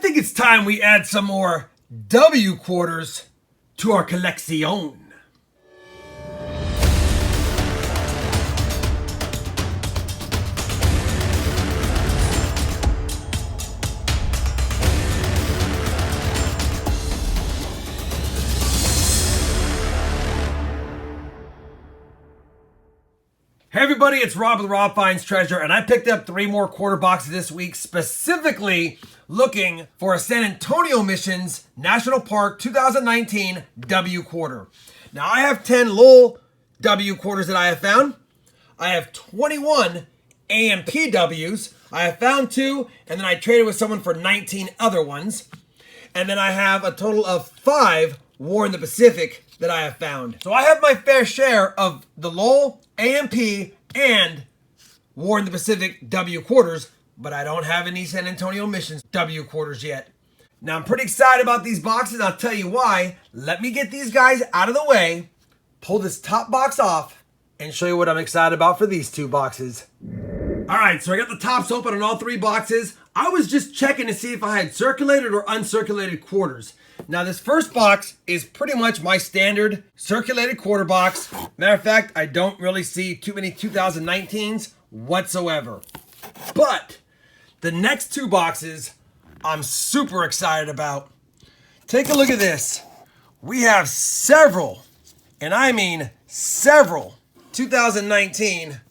think it's time we add some more W quarters to our collection. Hey everybody, it's Rob with RobFindsTreasure, and I picked up 3 more quarter boxes this week, specifically looking for a San Antonio Missions National Park 2019 W quarter. Now I have 10 Lowell W quarters that I have found. I have 21 AMP Ws. I have found 2, and then I traded with someone for 19 other ones. And then I have a total of 5 War in the Pacific that I have found. So I have my fair share of the Lowell, AMP, and War in the Pacific W quarters, but I don't have any San Antonio Missions W quarters yet. Now I'm pretty excited about these boxes. I'll tell you why. Let me get these guys out of the way, pull this top box off, and show you what I'm excited about for these 2 boxes. All right, so I got the tops open on all 3 boxes. I was just checking to see if I had circulated or uncirculated quarters. Now this first box is pretty much my standard circulated quarter box. Matter of fact, I don't really see too many 2019s whatsoever. But the next 2 boxes I'm super excited about. Take a look at this. We have several, and I mean several, 2019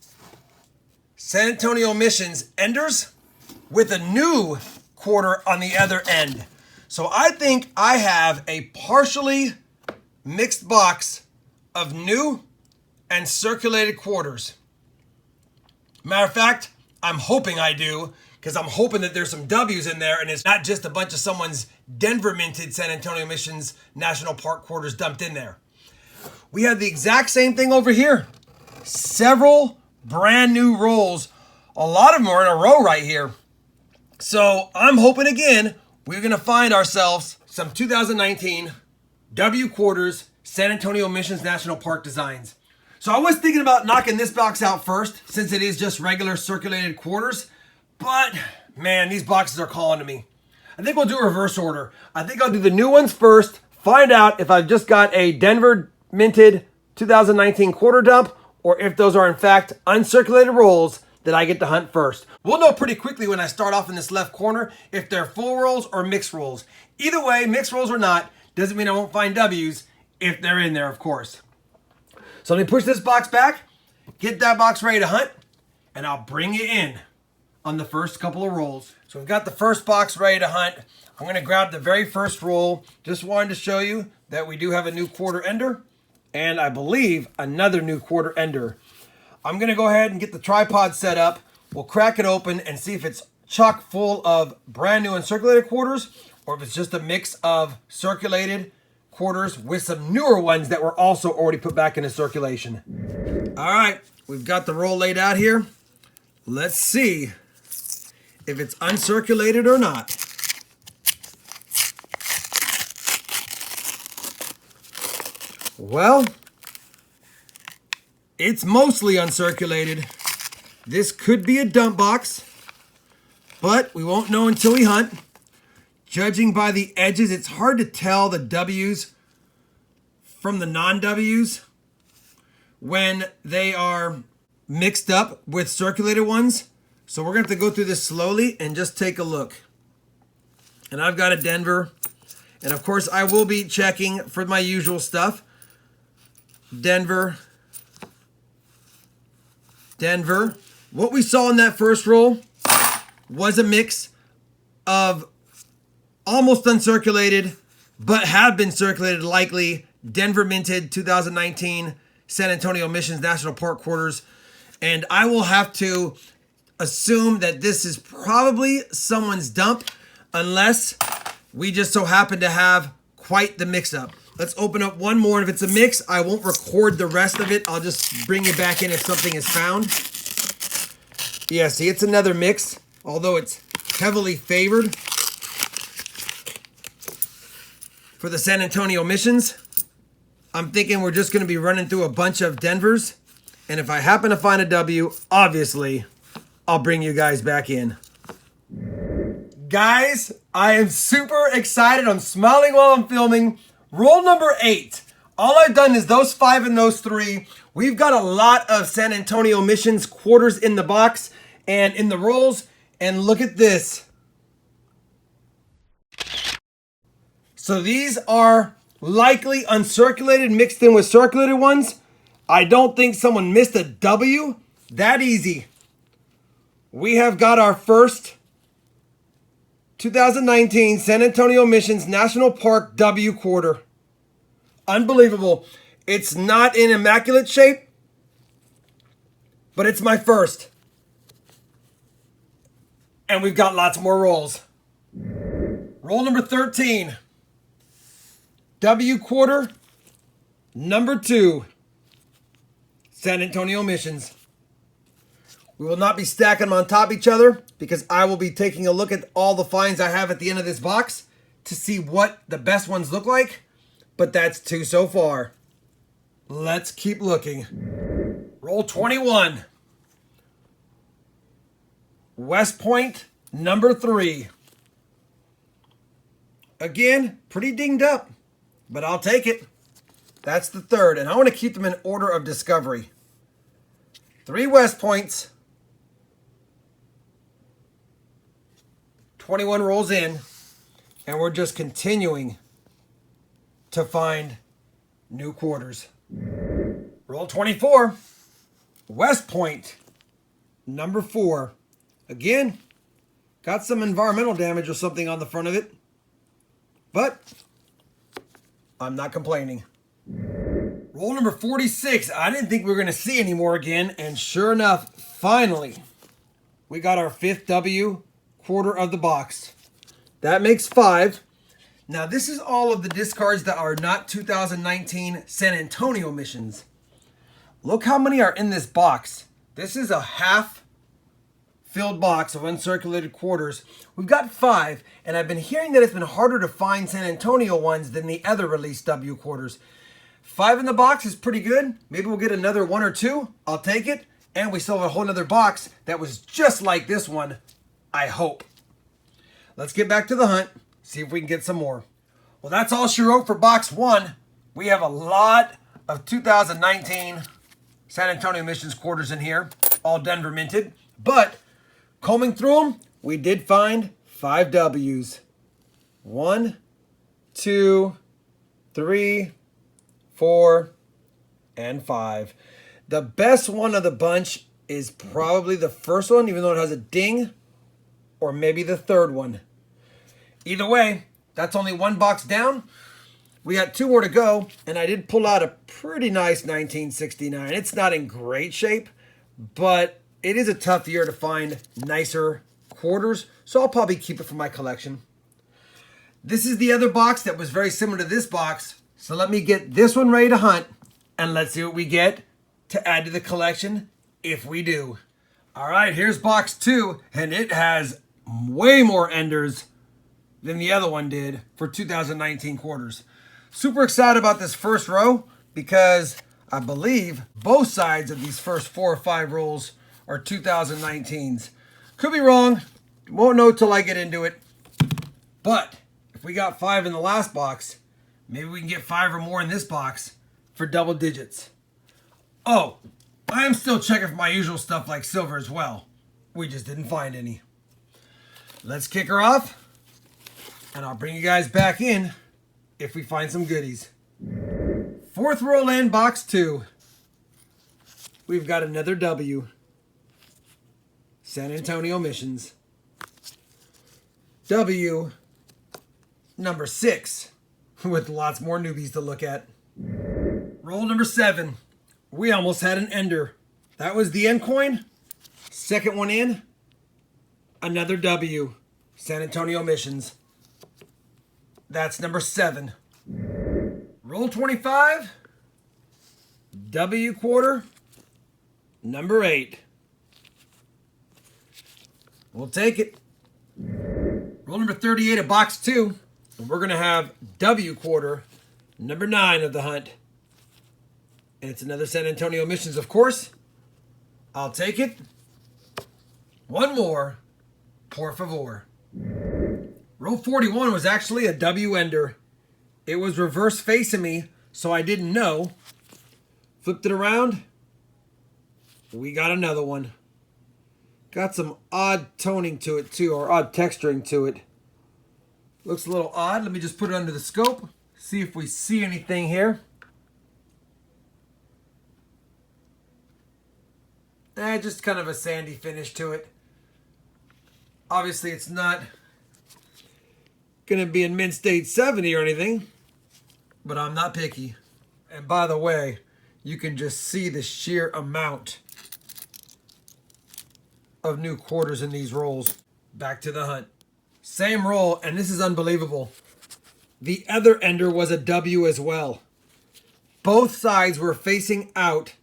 San Antonio Missions Enders with a new quarter on the other end. So I think I have a partially mixed box of new and circulated quarters. Matter of fact, I'm hoping I do, because I'm hoping that there's some W's in there and it's not just a bunch of someone's Denver minted San Antonio Missions National Park quarters dumped in there. We have the exact same thing over here. Several brand new rolls. A lot of them are in a row right here. So I'm hoping again, we're going to find ourselves some 2019 W quarters San Antonio Missions National Park designs. So I was thinking about knocking this box out first, since it is just regular circulated quarters. But man, these boxes are calling to me. I think we'll do a reverse order. I think I'll do the new ones first, find out if I've just got a Denver minted 2019 quarter dump, or if those are in fact uncirculated rolls that I get to hunt first. We'll know pretty quickly when I start off in this left corner if they're full rolls or mixed rolls. Either way, mixed rolls or not, doesn't mean I won't find W's if they're in there, of course. So let me push this box back, get that box ready to hunt, and I'll bring you in on the first couple of rolls. So we've got the first box ready to hunt. I'm gonna grab the very first roll. Just wanted to show you that we do have a new quarter ender, and I believe another new quarter ender. I'm gonna go ahead and get the tripod set up. We'll crack it open and see if it's chock full of brand new uncirculated quarters, or if it's just a mix of circulated quarters with some newer ones that were also already put back into circulation. All right, we've got the roll laid out here. Let's see if it's uncirculated or not. Well, it's mostly uncirculated. This could be a dump box, but we won't know until we hunt. Judging by the edges, it's hard to tell the W's from the non-W's when they are mixed up with circulated ones. So we're going to have to go through this slowly and just take a look. And I've got a Denver. And of course, I will be checking for my usual stuff. Denver. Denver. What we saw in that first roll was a mix of almost uncirculated, but have been circulated, likely Denver minted 2019 San Antonio Missions National Park quarters. And I will have to assume that this is probably someone's dump, unless we just so happen to have quite the mix-up. Let's open up one more, and if it's a mix, I won't record the rest of it. I'll just bring it back in if something is found. Yeah, see, it's another mix, although it's heavily favored for the San Antonio Missions. I'm thinking we're just going to be running through a bunch of Denvers, and if I happen to find a W, obviously, I'll bring you guys back in. Guys, I am super excited. I'm smiling while I'm filming. Roll number 8. All I've done is those 5 and those 3. We've got a lot of San Antonio Missions quarters in the box and in the rolls. And look at this. So these are likely uncirculated mixed in with circulated ones. I don't think someone missed a W that easy. We have got our first 2019 San Antonio Missions National Park W quarter. Unbelievable. It's not in immaculate shape, but it's my first. And we've got lots more rolls. Roll number 13. W quarter, number 2. San Antonio Missions. We will not be stacking them on top of each other because I will be taking a look at all the finds I have at the end of this box to see what the best ones look like. But that's 2 so far. Let's keep looking. Roll 21. West Point, number 3. Again, pretty dinged up, but I'll take it. That's the 3rd, and I want to keep them in order of discovery. 3 West Points. 21 rolls in, and we're just continuing to find new quarters. Roll 24. West Point, number 4. Again, got some environmental damage or something on the front of it, but I'm not complaining. Roll number 46. I didn't think we were going to see any more again, and sure enough, finally, we got our 5th W quarter of the box. That makes 5. Now, this is all of the discards that are not 2019 San Antonio Missions. Look how many are in this box. This is a half-filled box of uncirculated quarters. We've got 5, and I've been hearing that it's been harder to find San Antonio ones than the other released W quarters. 5 in the box is pretty good. Maybe we'll get another 1 or 2. I'll take it. And we still have a whole other box that was just like this one, I hope. Let's get back to the hunt, see if we can get some more. Well, that's all she wrote for box 1. We have a lot of 2019 San Antonio Missions quarters in here, all Denver minted. But combing through them, we did find 5 W's. 1, 2, 3, 4, and 5. The best one of the bunch is probably the first one, even though it has a ding, or maybe the 3rd one. Either way, that's only 1 box down. We got 2 more to go, and I did pull out a pretty nice 1969. It's not in great shape, but it is a tough year to find nicer quarters, so I'll probably keep it for my collection. This is the other box that was very similar to this box, so let me get this one ready to hunt, and let's see what we get to add to the collection if we do. All right, here's box 2, and it has way more enders than the other one did for 2019 quarters. Super excited about this first row because I believe both sides of these first 4 or 5 rolls are 2019s. Could be wrong, won't know till I get into it. But if we got 5 in the last box, maybe we can get 5 or more in this box for double digits. Oh, I am still checking for my usual stuff like silver as well. We just didn't find any. Let's kick her off, and I'll bring you guys back in if we find some goodies. 4th roll in, box 2. We've got another W. San Antonio Missions. W number 6, with lots more newbies to look at. Roll number 7. We almost had an ender. That was the end coin. 2nd one in. Another W. San Antonio Missions. That's number 7. Roll 25. W quarter. Number 8. We'll take it. Roll number 38 of box 2. And we're going to have W quarter. Number 9 of the hunt. And it's another San Antonio Missions, of course. I'll take it. One more. Por favor. Roll 41 was actually a W ender. It was reverse facing me, so I didn't know. Flipped it around. We got another one. Got some odd toning to it too, or odd texturing to it. Looks a little odd. Let me just put it under the scope. See if we see anything here. Just kind of a sandy finish to it. Obviously, it's not going to be in mint state 70 or anything, but I'm not picky. And by the way, you can just see the sheer amount of new quarters in these rolls. Back to the hunt. Same roll, and this is unbelievable. The other ender was a W as well. Both sides were facing out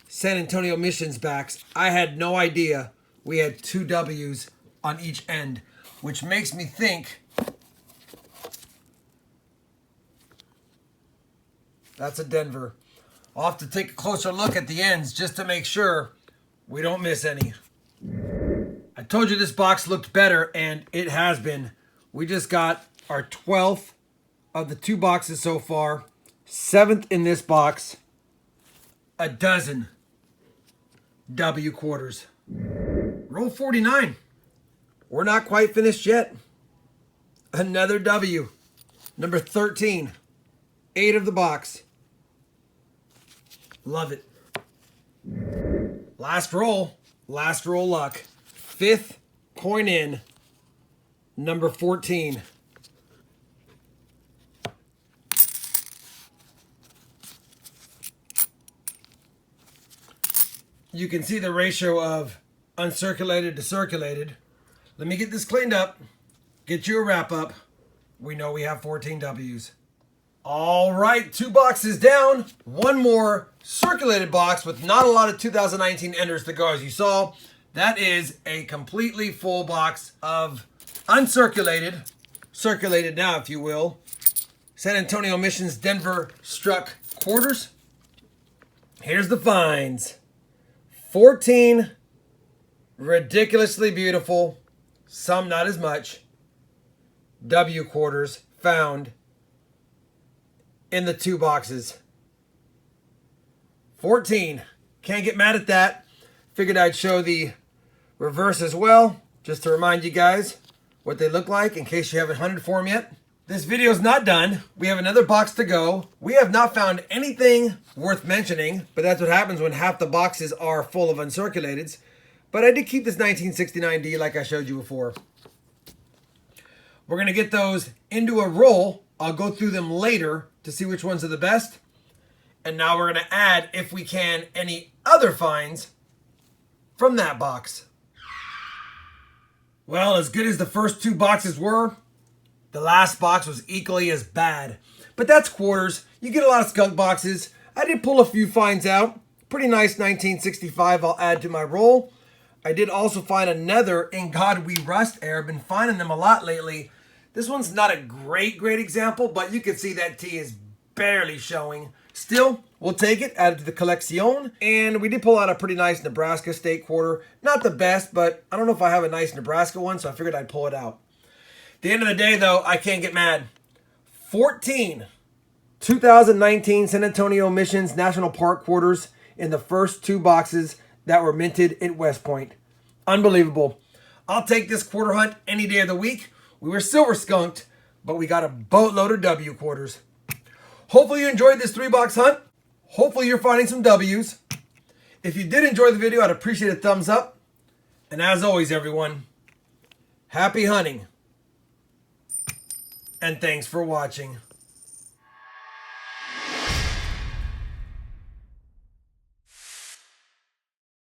San Antonio Missions backs. I had no idea we had two W's on each end, which makes me think that's a Denver. I'll have to take a closer look at the ends just to make sure we don't miss any. I told you this box looked better, and it has been. We just got our 12th of the 2 boxes so far. 7th in this box. A dozen W quarters. Roll 49. We're not quite finished yet. Another W. Number 13. 8 of the box. Love it. Last roll. Last roll luck. 5th coin in. Number 14. You can see the ratio of uncirculated to circulated. Let me get this cleaned up. Get you a wrap up. We know we have 14 W's. All right, 2 boxes down. 1 more circulated box with not a lot of 2019 enders to go, as you saw. That is a completely full box of uncirculated, circulated now, if you will, San Antonio Missions Denver Struck quarters. Here's the finds. 14 ridiculously beautiful, some not as much, W quarters found in the 2 boxes. 14. Can't get mad at that. Figured I'd show the reverse as well, just to remind you guys what they look like in case you haven't hunted for them yet. This video is not done. We have another box to go. We have not found anything worth mentioning, but that's what happens when half the boxes are full of uncirculateds. But I did keep this 1969D like I showed you before. We're going to get those into a roll. I'll go through them later to see which ones are the best. And now we're going to add, if we can, any other finds from that box. Well, as good as the first 2 boxes were, the last box was equally as bad. But that's quarters. You get a lot of skunk boxes. I did pull a few finds out. Pretty nice 1965 I'll add to my roll. I did also find another In God We Rust Air. Been finding them a lot lately. This one's not a great example, but you can see that T is barely showing. Still, we'll take it, add it to the collection. And we did pull out a pretty nice Nebraska state quarter. Not the best, but I don't know if I have a nice Nebraska one, so I figured I'd pull it out. At the end of the day, though, I can't get mad. 14 2019 San Antonio Missions National Park quarters in the first 2 boxes that were minted at West Point. Unbelievable. I'll take this quarter hunt any day of the week. We were silver skunked, but we got a boatload of W quarters. Hopefully you enjoyed this 3-box hunt. Hopefully you're finding some W's. If you did enjoy the video, I'd appreciate a thumbs up. And as always, everyone, happy hunting. And thanks for watching.